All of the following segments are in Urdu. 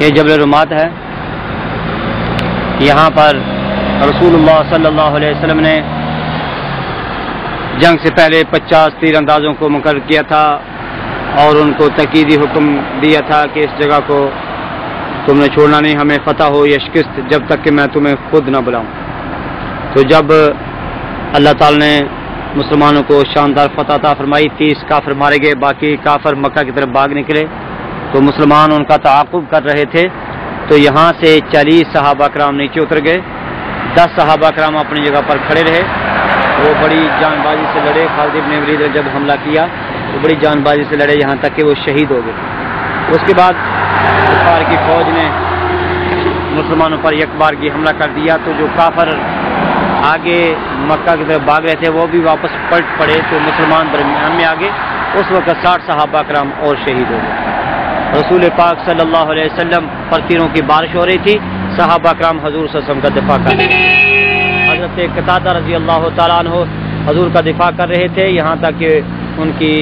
یہ جبل رمات ہے. یہاں پر رسول اللہ صلی اللہ علیہ وسلم نے جنگ سے پہلے 50 تیر اندازوں کو مقرر کیا تھا اور ان کو تاکیدی حکم دیا تھا کہ اس جگہ کو تم نے چھوڑنا نہیں، ہمیں فتح ہو یا شکست، جب تک کہ میں تمہیں خود نہ بلاؤں. تو جب اللہ تعالی نے مسلمانوں کو شاندار فتح عطا فرمائی، 30 کافر مارے گئے، باقی کافر مکہ کی طرف بھاگ نکلے. تو مسلمان ان کا تعاقب کر رہے تھے. تو یہاں سے 40 صحابہ کرام نیچے اتر گئے، 10 صحابہ کرام اپنی جگہ پر کھڑے رہے. وہ بڑی جان بازی سے لڑے. خالد بن ولید نے جب حملہ کیا تو بڑی جان بازی سے لڑے یہاں تک کہ وہ شہید ہو گئے. اس کے بعد کفار کی فوج نے مسلمانوں پر یک بار کی حملہ کر دیا. تو جو کافر آگے مکہ کی طرف بھاگ رہے تھے وہ بھی واپس پلٹ پڑے. تو مسلمان درمیان میں آگے. اس وقت 60 صحابہ کرام اور شہید ہو گئے. رسول پاک صلی اللہ علیہ وسلم پر تیروں کی بارش ہو رہی تھی. صحابہ کرام حضور صلی اللہ علیہ وسلم کا دفاع کر رہے تھے. حضرت قتادہ رضی اللہ تعالیٰ عنہ حضور کا دفاع کر رہے تھے یہاں تک کہ ان کی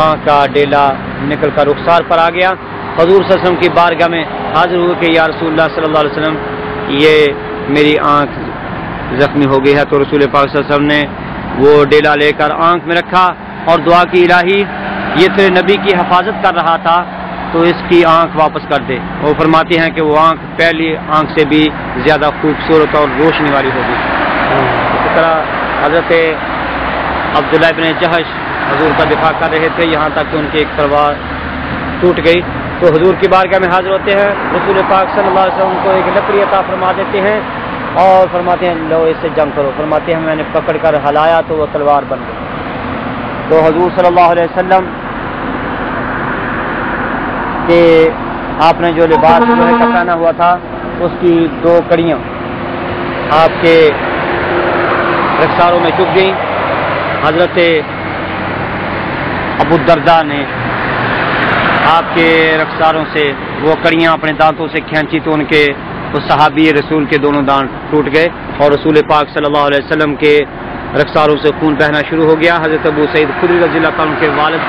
آنکھ کا ڈیلا نکل کر رخسار پر آ گیا. حضور صلی اللہ علیہ وسلم کی بارگاہ میں حاضر ہوئے کہ یا رسول اللہ صلی اللہ علیہ وسلم یہ میری آنکھ زخمی ہو گئی ہے. تو رسول پاک صلی اللہ علیہ وسلم نے وہ ڈیلا لے کر آنکھ میں رکھا اور دعا کی الہی یہ تیرے نبی کی حفاظت کر رہا تھا تو اس کی آنکھ واپس کر دے. وہ فرماتی ہیں کہ وہ آنکھ پہلی آنکھ سے بھی زیادہ خوبصورت اور روشنی والی ہوگی. اسی طرح حضرت عبداللہ بن جہش حضور کا دفاع کر رہے تھے یہاں تک کہ ان کی ایک تلوار ٹوٹ گئی. تو حضور کی بارگاہ میں حاضر ہوتے ہیں. رسول پاک صلی اللہ علیہ وسلم کو ایک لکڑی عطا فرما دیتے ہیں اور فرماتے ہیں لو اس سے جنگ کرو. فرماتے ہیں میں نے پکڑ کر ہلایا تو وہ تلوار بن گئی. تو حضور صلی اللہ علیہ وسلم کہ آپ نے جو لباس لوہے کا پہنا ہوا تھا اس کی 2 کڑیاں آپ کے رخساروں میں چپ گئیں. حضرت ابو الدرداء نے آپ کے رخساروں سے وہ کڑیاں اپنے دانتوں سے کھینچی تو ان کے اس صحابی رسول کے دونوں دانت ٹوٹ گئے اور رسول پاک صلی اللہ علیہ وسلم کے رخساروں سے خون بہنا شروع ہو گیا. حضرت ابو سعید خدری رضی اللہ تعالیٰ کے والد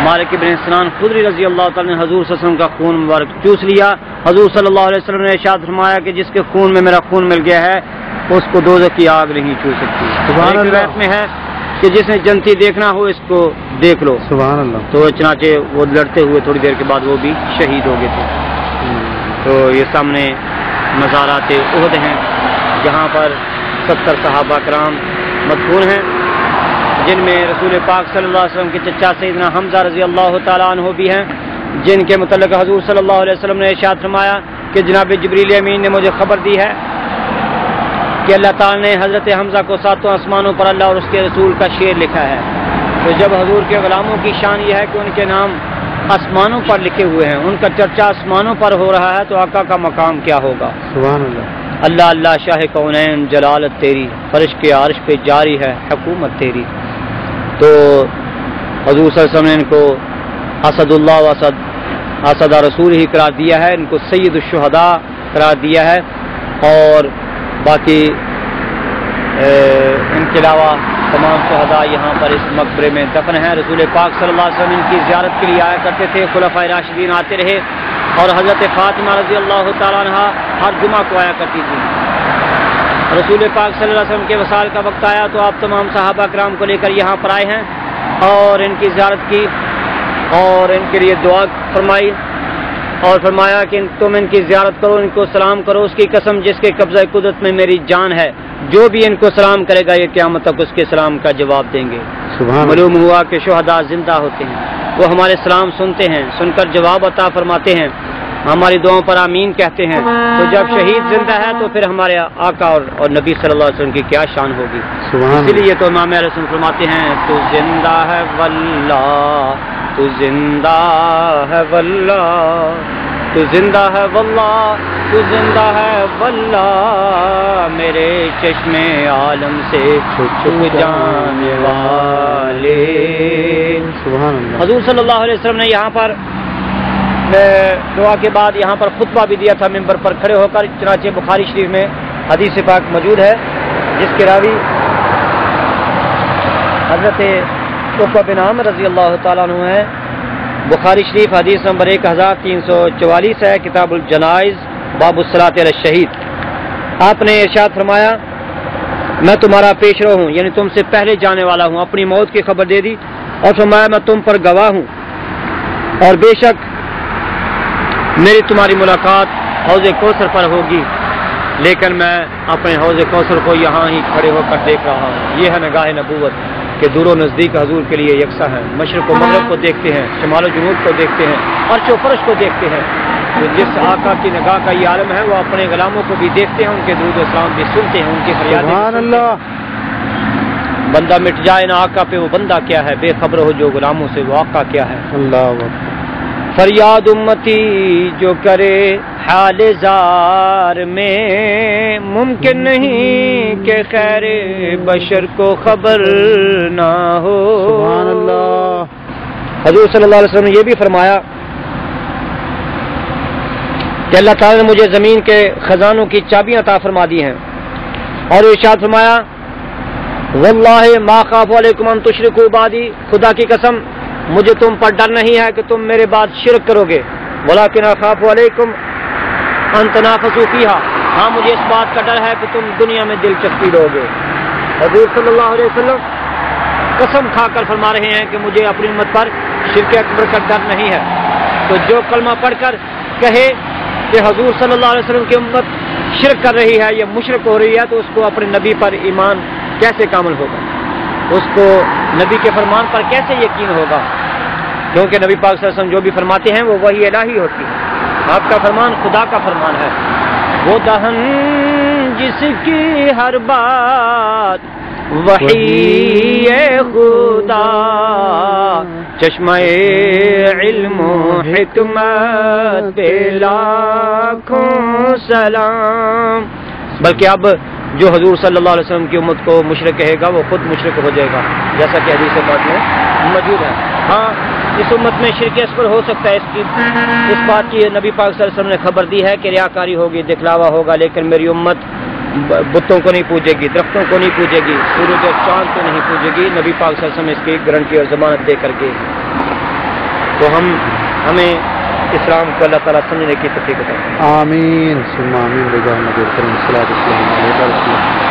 مالک بن سنان خدری رضی اللہ تعالیٰ نے حضور صلی اللہ علیہ وسلم کا خون مبارک چوس لیا. حضور صلی اللہ علیہ وسلم نے ارشاد فرمایا کہ جس کے خون میں میرا خون مل گیا ہے اس کو دوزخ کی آگ نہیں چھو سکتی. سبحان اللہ. روایت میں ہے کہ جس نے جنتی دیکھنا ہو اس کو دیکھ لو. سبحان اللہ. تو چنانچہ وہ لڑتے ہوئے تھوڑی دیر کے بعد وہ بھی شہید ہو گئے تھے. تو یہ سامنے مزارات احد ہیں جہاں پر 70 صحابہ کرام مدفون ہیں جن میں رسول پاک صلی اللہ علیہ وسلم کے چچا سیدنا حمزہ رضی اللہ تعالیٰ عنہ بھی ہیں جن کے متعلق حضور صلی اللہ علیہ وسلم نے ارشاد فرمایا کہ جناب جبریل امین نے مجھے خبر دی ہے کہ اللہ تعالیٰ نے حضرت حمزہ کو 7 آسمانوں پر اللہ اور اس کے رسول کا شعر لکھا ہے. تو جب حضور کے غلاموں کی شان یہ ہے کہ ان کے نام آسمانوں پر لکھے ہوئے ہیں، ان کا چرچا آسمانوں پر ہو رہا ہے، تو آقا کا مقام کیا ہوگا. سبحان اللہ. اللہ اللہ شاہ کونین جلالت تیری، فرش کے عرش پہ جاری ہے حکومت تیری. تو حضور صلی اللہ علیہ وسلم نے ان کو اسد اللہ و اسد رسول ہی قرار دیا ہے، ان کو سید الشہداء قرار دیا ہے. اور باقی ان کے علاوہ تمام شہداء یہاں پر اس مقبرے میں دفن ہیں. رسول پاک صلی اللہ علیہ وسلم ان کی زیارت کے لیے آیا کرتے تھے. خلفائے راشدین آتے رہے اور حضرت فاطمہ رضی اللہ تعالیٰ عنہ ہر جمعہ کو آیا کرتی تھی. رسول پاک صلی اللہ علیہ وسلم کے وصال کا وقت آیا تو آپ تمام صحابہ کرام کو لے کر یہاں پر آئے ہیں اور ان کی زیارت کی اور ان کے لیے دعا فرمائی اور فرمایا کہ تم ان کی زیارت کرو، ان کو سلام کرو. اس کی قسم جس کے قبضہ قدرت میں میری جان ہے، جو بھی ان کو سلام کرے گا یہ قیامت تک اس کے سلام کا جواب دیں گے. معلوم ہوا کہ شہداء زندہ ہوتے ہیں، وہ ہمارے سلام سنتے ہیں، سن کر جواب عطا فرماتے ہیں، ہماری دعاؤں پر آمین کہتے ہیں. تو جب شہید زندہ ہے تو پھر ہمارے آقا اور نبی صلی اللہ علیہ وسلم کی کیا شان ہوگی. اسی لیے تو امام اہل سنت فرماتے ہیں تو زندہ ہے واللہ، تو زندہ ہے واللہ، تو زندہ ہے واللہ، تو زندہ ہے واللہ، میرے چشم عالم سے چھپ جانے والے. سبحان اللہ. حضور صلی اللہ علیہ وسلم نے یہاں پر دعا کے بعد یہاں پر خطبہ بھی دیا تھا ممبر پر کھڑے ہو کر. چنانچہ بخاری شریف میں حدیث پاک موجود ہے جس کے راوی حضرت عقبہ بن عامر رضی اللہ تعالیٰ عنہ ہیں بخاری شریف حدیث نمبر 1344 ہے، کتاب الجنائز باب الصلاۃ علی الشہید۔ آپ نے ارشاد فرمایا میں تمہارا پیشرو ہوں، یعنی تم سے پہلے جانے والا ہوں، اپنی موت کی خبر دے دی اور فرمایا میں تم پر گواہ ہوں، اور بے شک میری تمہاری ملاقات حوض کوثر پر ہوگی، لیکن میں اپنے حوض کوثر کو یہاں ہی کھڑے ہو کر دیکھ رہا ہوں۔ یہ ہے نگاہ نبوت کہ دور و نزدیک حضور کے لیے یکساں ہیں، مشرق و مغرب کو دیکھتے ہیں، شمال و جنوب کو دیکھتے ہیں، عرش و فرش کو دیکھتے ہیں۔ تو جس آقا کی نگاہ کا یہ عالم ہے وہ اپنے غلاموں کو بھی دیکھتے ہیں، ان کے درود و سلام بھی سنتے ہیں، ان کی فریادیں سبحان اللہ۔ بندہ مٹ جائے نہ آقا پہ وہ بندہ کیا ہے، بے خبر ہو جو غلاموں سے وہ آقا کیا ہے۔ اللہ اکبر۔ فریاد امتی جو کرے حال زار میں، ممکن نہیں کہ خیر بشر کو خبر نہ ہو۔ سبحان اللہ۔ حضور صلی اللہ علیہ وسلم نے یہ بھی فرمایا کہ اللہ تعالیٰ نے مجھے زمین کے خزانوں کی چابیاں عطا فرما دی ہیں، اور ارشاد فرمایا واللہ ما خاف علیکم ان تشرکوا بعدی، خدا کی قسم مجھے تم پر ڈر نہیں ہے کہ تم میرے بعد شرک کرو گے، ولیکن اخاف علیکم ان تنافسوا فیہا، ہاں مجھے اس بات کا ڈر ہے کہ تم دنیا میں دلچسپی لو گے۔ حضور صلی اللہ علیہ وسلم قسم کھا کر فرما رہے ہیں کہ مجھے اپنی امت پر شرک اکبر کا ڈر نہیں ہے۔ تو جو کلمہ پڑھ کر کہے کہ حضور صلی اللہ علیہ وسلم کی امت شرک کر رہی ہے یا مشرک ہو رہی ہے، تو اس کو اپنے نبی پر ایمان کیسے کامل ہوگا، اس کو نبی کے فرمان پر کیسے یقین ہوگا؟ کیونکہ نبی پاک صلی اللہ علیہ وسلم جو بھی فرماتے ہیں وہ وحی الہی ہوتی ہے، آپ کا فرمان خدا کا فرمان ہے۔ وہ دہن جس کی ہر بات وحی خدا، چشمہ علم و حکمت پہ لاکھوں سلام۔ بلکہ اب جو حضور صلی اللہ علیہ وسلم کی امت کو مشرک کہے گا وہ خود مشرک ہو جائے گا، جیسا کہ حدیث پاک میں موجود ہے۔ ہاں اس امت میں شرک اصغر ہو سکتا ہے، اس بات کی نبی پاک صلی اللہ علیہ وسلم نے خبر دی ہے کہ ریاکاری ہوگی، دکھلاوا ہوگا، لیکن میری امت بتوں کو نہیں پوجے گی، درختوں کو نہیں پوجے گی، سورج اور چاند کو نہیں پوجے گی۔ نبی پاک صلی اللہ علیہ وسلم اس کی گارنٹی اور ضمانت دے کر کے، تو ہمیں اسلام کو اللہ تعالیٰ سمجھنے کی توفیق عطا فرمائے۔ آمین ثم آمین بجاہ نبی کریم صلی اللہ علیہ وسلم۔